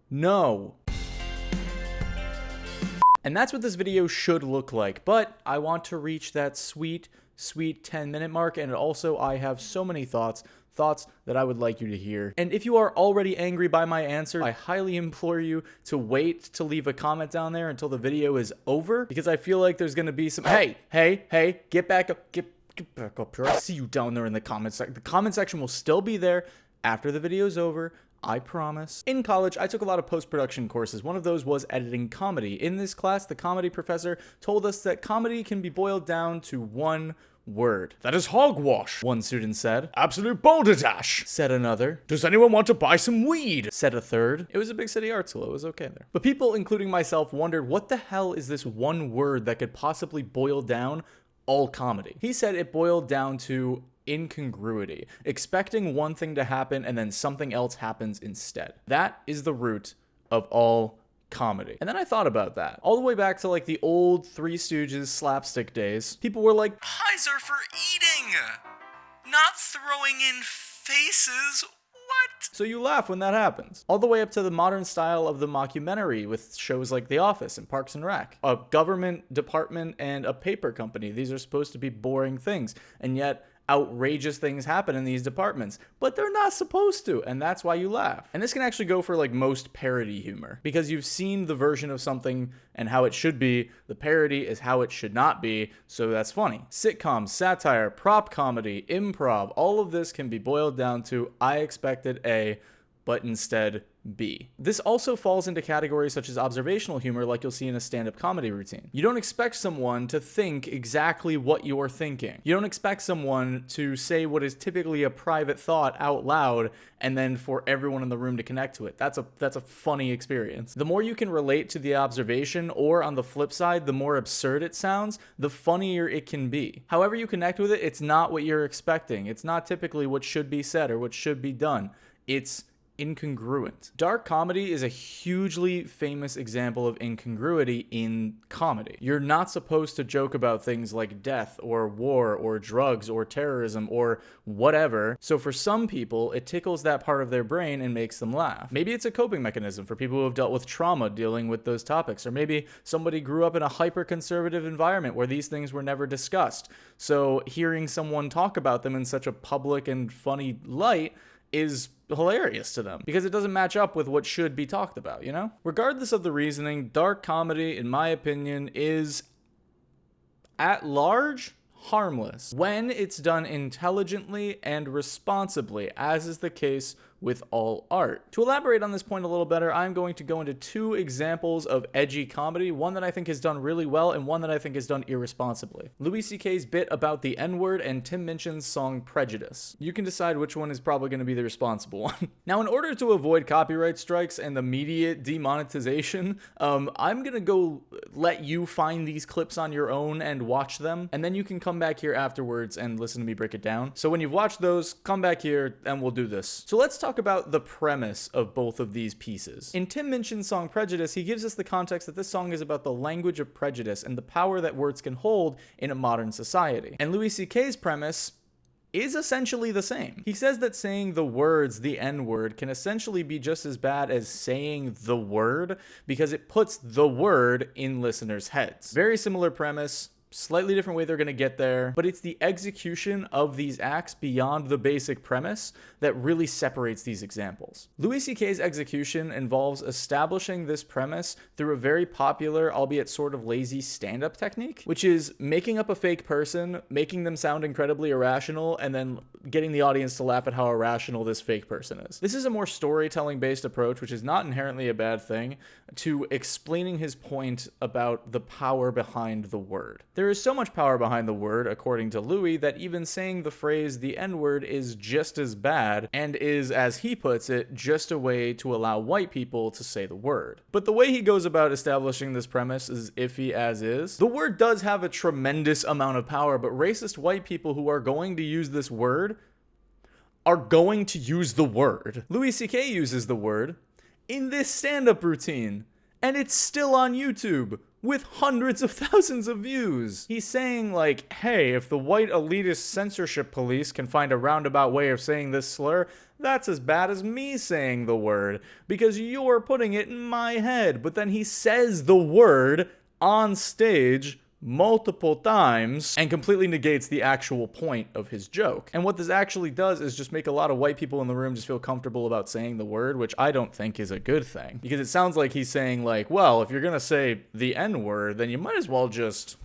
No. And that's what this video should look like, but I want to reach that sweet 10-minute mark, and also I have so many thoughts that I would like you to hear. And if you are already angry by my answer, I highly implore you to wait to leave a comment down there until the video is over, because I feel like there's gonna be some, hey, get back up, get back up here. I see you down there in the comment section. The comment section will still be there after the video's over. I promise. In college, I took a lot of post-production courses. One of those was editing comedy. In this class, the comedy professor told us that comedy can be boiled down to one word. That is hogwash, one student said. Absolute balderdash, said another. Does anyone want to buy some weed, said a third. It was a big city art school, it was okay there. But people, including myself, wondered what the hell is this one word that could possibly boil down all comedy? He said it boiled down to incongruity, expecting one thing to happen and then something else happens instead. That is the root of all comedy. And then I thought about that. All the way back to like the old Three Stooges slapstick days, people were like, pies are for eating, not throwing in faces. What? So you laugh when that happens. All the way up to the modern style of the mockumentary with shows like The Office and Parks and Rec. A government department and a paper company. These are supposed to be boring things, and yet outrageous things happen in these departments, but they're not supposed to, and that's why you laugh. And this can actually go for like most parody humor, because you've seen the version of something and how it should be. The parody is how it should not be, so that's funny. Sitcoms, satire, prop comedy, improv, all of this can be boiled down to I expected A, but instead B. This also falls into categories such as observational humor, like you'll see in a stand-up comedy routine. You don't expect someone to think exactly what you're thinking. You don't expect someone to say what is typically a private thought out loud and then for everyone in the room to connect to it. That's a funny experience. The more you can relate to the observation, or on the flip side, the more absurd it sounds, the funnier it can be. However you connect with it, it's not what you're expecting. It's not typically what should be said or what should be done. It's incongruent. Dark comedy is a hugely famous example of incongruity in comedy. You're not supposed to joke about things like death or war or drugs or terrorism or whatever. So for some people, it tickles that part of their brain and makes them laugh. Maybe it's a coping mechanism for people who have dealt with trauma dealing with those topics. Or maybe somebody grew up in a hyper-conservative environment where these things were never discussed. So hearing someone talk about them in such a public and funny light is hilarious to them, because it doesn't match up with what should be talked about, you know? Regardless of the reasoning, dark comedy, in my opinion, is at large harmless when it's done intelligently and responsibly, as is the case with all art. To elaborate on this point a little better, I'm going to go into two examples of edgy comedy, one that I think is done really well and one that I think is done irresponsibly. Louis C.K.'s bit about the N-word and Tim Minchin's song Prejudice. You can decide which one is probably going to be the responsible one. Now, in order to avoid copyright strikes and immediate demonetization, I'm going to go let you find these clips on your own and watch them, and then you can come back here afterwards and listen to me break it down. So when you've watched those, come back here and we'll do this. So let's talk about the premise of both of these pieces. In Tim Minchin's song Prejudice, he gives us the context that this song is about the language of prejudice and the power that words can hold in a modern society. And Louis C.K.'s premise is essentially the same. He says that saying the words, the N-word, can essentially be just as bad as saying the word, because it puts the word in listeners' heads. Very similar premise, slightly different way they're going to get there, but it's the execution of these acts beyond the basic premise that really separates these examples. Louis C.K.'s execution involves establishing this premise through a very popular, albeit sort of lazy, stand-up technique, which is making up a fake person, making them sound incredibly irrational, and then getting the audience to laugh at how irrational this fake person is. This is a more storytelling-based approach, which is not inherently a bad thing, to explaining his point about the power behind the word. There is so much power behind the word, according to Louis, that even saying the phrase the N-word is just as bad, and is, as he puts it, just a way to allow white people to say the word. But the way he goes about establishing this premise is iffy as is. The word does have a tremendous amount of power, but racist white people who are going to use this word are going to use the word. Louis C.K. uses the word in this stand-up routine, and it's still on YouTube. with hundreds of thousands of views. He's saying like, hey, if the white elitist censorship police can find a roundabout way of saying this slur, that's as bad as me saying the word, because you're putting it in my head. But then he says the word on stage multiple times and completely negates the actual point of his joke. And what this actually does is just make a lot of white people in the room just feel comfortable about saying the word, which I don't think is a good thing. Because it sounds like he's saying like, well, if you're gonna say the N-word, then you might as well just...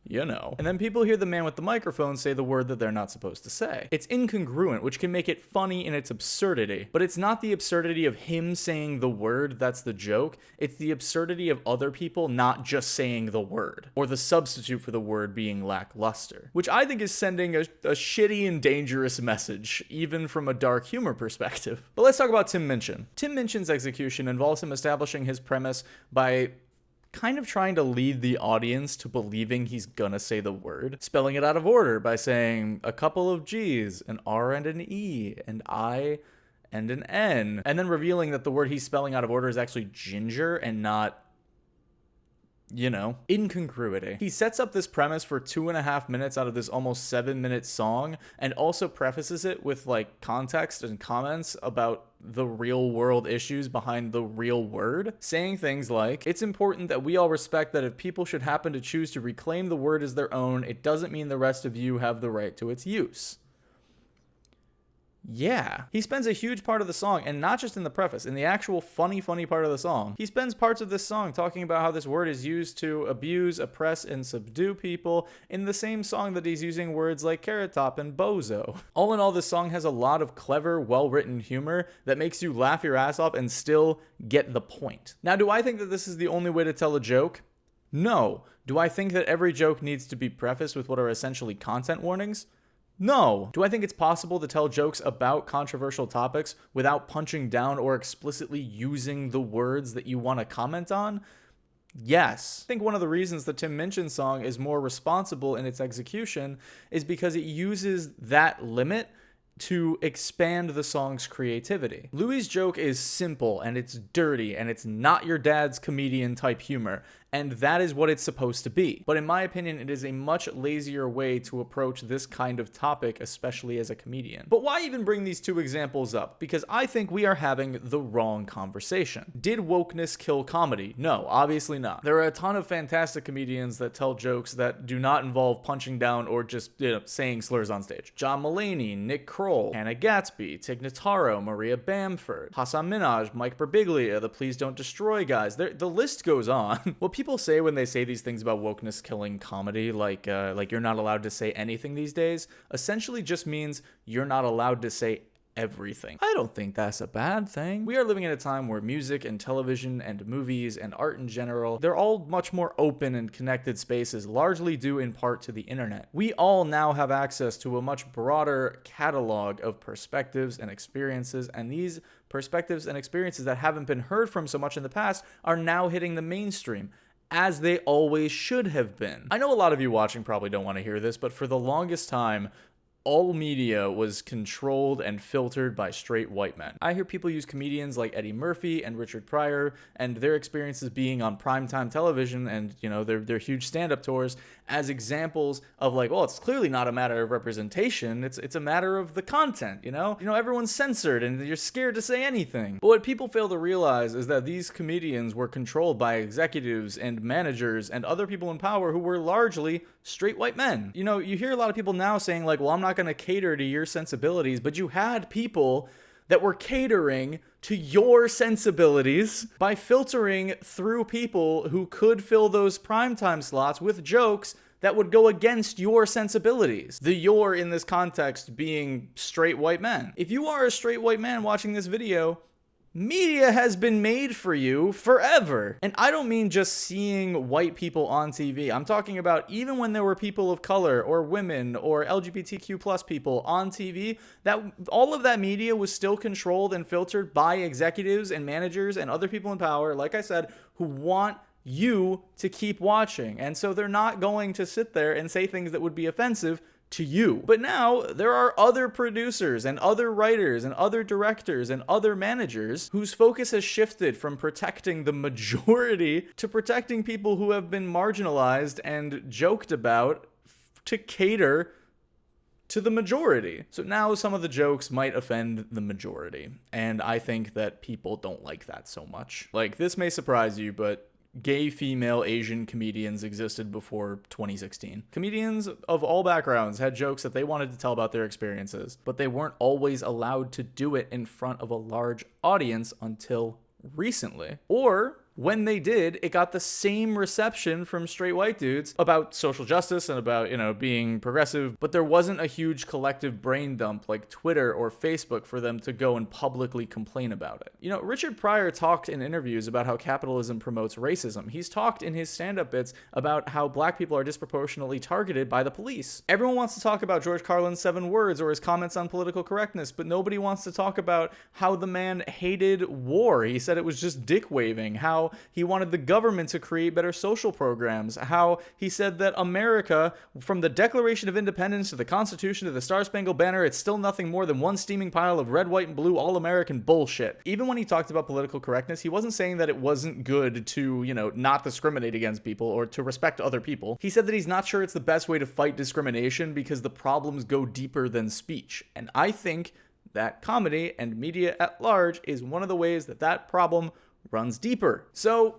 you know. And then people hear the man with the microphone say the word that they're not supposed to say. It's incongruent, which can make it funny in its absurdity. But it's not the absurdity of him saying the word that's the joke. It's the absurdity of other people not just saying the word, or the substitute for the word being lackluster, which I think is sending a shitty and dangerous message, even from a dark humor perspective. But let's talk about Tim Minchin. Tim Minchin's execution involves him establishing his premise by kind of trying to lead the audience to believing he's gonna say the word, spelling it out of order by saying a couple of G's, an R and an E, an I and an N, and then revealing that the word he's spelling out of order is actually ginger and not, you know, incongruity. He sets up this premise for 2.5 minutes out of this almost 7-minute song, and also prefaces it with like context and comments about the real world issues behind the real word, saying things like, it's important that we all respect that if people should happen to choose to reclaim the word as their own, it doesn't mean the rest of you have the right to its use. Yeah. He spends a huge part of the song, and not just in the preface, in the actual funny part of the song. He spends parts of this song talking about how this word is used to abuse, oppress, and subdue people in the same song that he's using words like carrot top and bozo. All in all, this song has a lot of clever, well-written humor that makes you laugh your ass off and still get the point. Now, do I think that this is the only way to tell a joke? No. Do I think that every joke needs to be prefaced with what are essentially content warnings? No. Do I think it's possible to tell jokes about controversial topics without punching down or explicitly using the words that you want to comment on? Yes. I think one of the reasons the Tim Minchin song is more responsible in its execution is because it uses that limit to expand the song's creativity. Louis' joke is simple and it's dirty and it's not your dad's comedian type humor, and that is what it's supposed to be. But in my opinion, it is a much lazier way to approach this kind of topic, especially as a comedian. But why even bring these two examples up? Because I think we are having the wrong conversation. Did wokeness kill comedy? No, obviously not. There are a ton of fantastic comedians that tell jokes that do not involve punching down or just, saying slurs on stage. John Mulaney, Nick Kroll, Hannah Gatsby, Tig Notaro, Maria Bamford, Hassan Minaj, Mike Birbiglia, the Please Don't Destroy guys. The list goes on. What people say when they say these things about wokeness killing comedy, like you're not allowed to say anything these days, essentially just means you're not allowed to say everything. I don't think that's a bad thing. We are living in a time where music and television and movies and art in general, they're all much more open and connected spaces, largely due in part to the internet. We all now have access to a much broader catalog of perspectives and experiences, and these perspectives and experiences that haven't been heard from so much in the past are now hitting the mainstream, as they always should have been. I know a lot of you watching probably don't want to hear this, but for the longest time, all media was controlled and filtered by straight white men. I hear people use comedians like Eddie Murphy and Richard Pryor and their experiences being on primetime television and, their huge stand-up tours as examples of like, well, it's clearly not a matter of representation. It's a matter of the content, everyone's censored and you're scared to say anything. But what people fail to realize is that these comedians were controlled by executives and managers and other people in power who were largely straight white men. You hear a lot of people now saying like, well, I'm not going to cater to your sensibilities, but you had people that were catering to your sensibilities by filtering through people who could fill those primetime slots with jokes that would go against your sensibilities. The your in this context being straight white men. If you are a straight white man watching this video, media has been made for you forever. And I don't mean just seeing white people on TV. I'm talking about even when there were people of color or women or LGBTQ plus people on TV, that all of that media was still controlled and filtered by executives and managers and other people in power, like I said, who want you to keep watching. And so they're not going to sit there and say things that would be offensive to you. But now there are other producers and other writers and other directors and other managers whose focus has shifted from protecting the majority to protecting people who have been marginalized and joked about to cater to the majority. So now some of the jokes might offend the majority, and I think that people don't like that so much. Like, this may surprise you, but gay female Asian comedians existed before 2016. Comedians of all backgrounds had jokes that they wanted to tell about their experiences, but they weren't always allowed to do it in front of a large audience until recently. Or when they did, it got the same reception from straight white dudes about social justice and about, being progressive, but there wasn't a huge collective brain dump like Twitter or Facebook for them to go and publicly complain about it. Richard Pryor talked in interviews about how capitalism promotes racism. He's talked in his stand-up bits about how black people are disproportionately targeted by the police. Everyone wants to talk about George Carlin's 7 words or his comments on political correctness, but nobody wants to talk about how the man hated war. He said it was just dick waving, how he wanted the government to create better social programs, how he said that America, from the Declaration of Independence to the Constitution to the Star-Spangled Banner, it's still nothing more than one steaming pile of red, white, and blue all-American bullshit. Even when he talked about political correctness, he wasn't saying that it wasn't good to, not discriminate against people or to respect other people. He said that he's not sure it's the best way to fight discrimination because the problems go deeper than speech. And I think that comedy and media at large is one of the ways that that problem runs deeper. So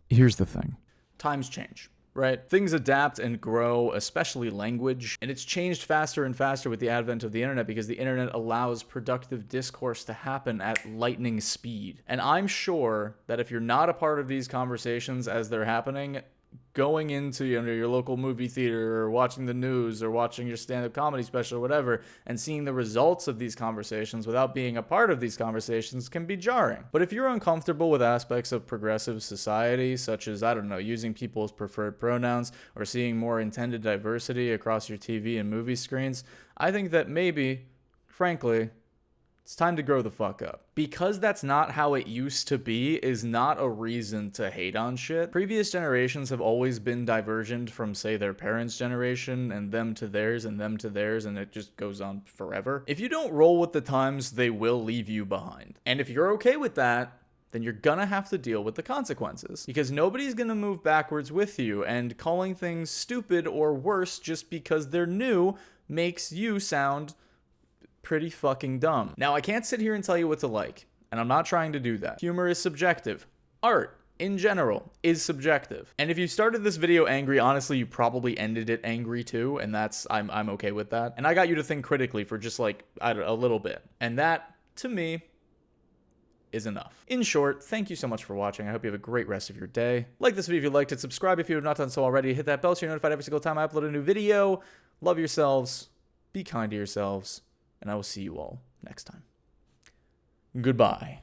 here's the thing. Times change, right? Things adapt and grow, especially language, and it's changed faster and faster with the advent of the internet because the internet allows productive discourse to happen at lightning speed. And I'm sure that if you're not a part of these conversations as they're happening, going into your local movie theater or watching the news or watching your stand-up comedy special or whatever and seeing the results of these conversations without being a part of these conversations can be jarring. But if you're uncomfortable with aspects of progressive society, such as, using people's preferred pronouns or seeing more intended diversity across your TV and movie screens, I think that maybe, frankly, it's time to grow the fuck up. Because that's not how it used to be is not a reason to hate on shit. Previous generations have always been divergent from, say, their parents' generation and them to theirs and them to theirs, and it just goes on forever. If you don't roll with the times, they will leave you behind. And if you're okay with that, then you're gonna have to deal with the consequences. Because nobody's gonna move backwards with you, and calling things stupid or worse just because they're new makes you sound pretty fucking dumb. Now, I can't sit here and tell you what to like, and I'm not trying to do that. Humor is subjective. Art, in general, is subjective. And if you started this video angry, honestly, you probably ended it angry too, and I'm okay with that. And I got you to think critically for just a little bit. And that, to me, is enough. In short, thank you so much for watching. I hope you have a great rest of your day. Like this video if you liked it, subscribe if you have not done so already, hit that bell so you're notified every single time I upload a new video. Love yourselves, be kind to yourselves, and I will see you all next time. Goodbye.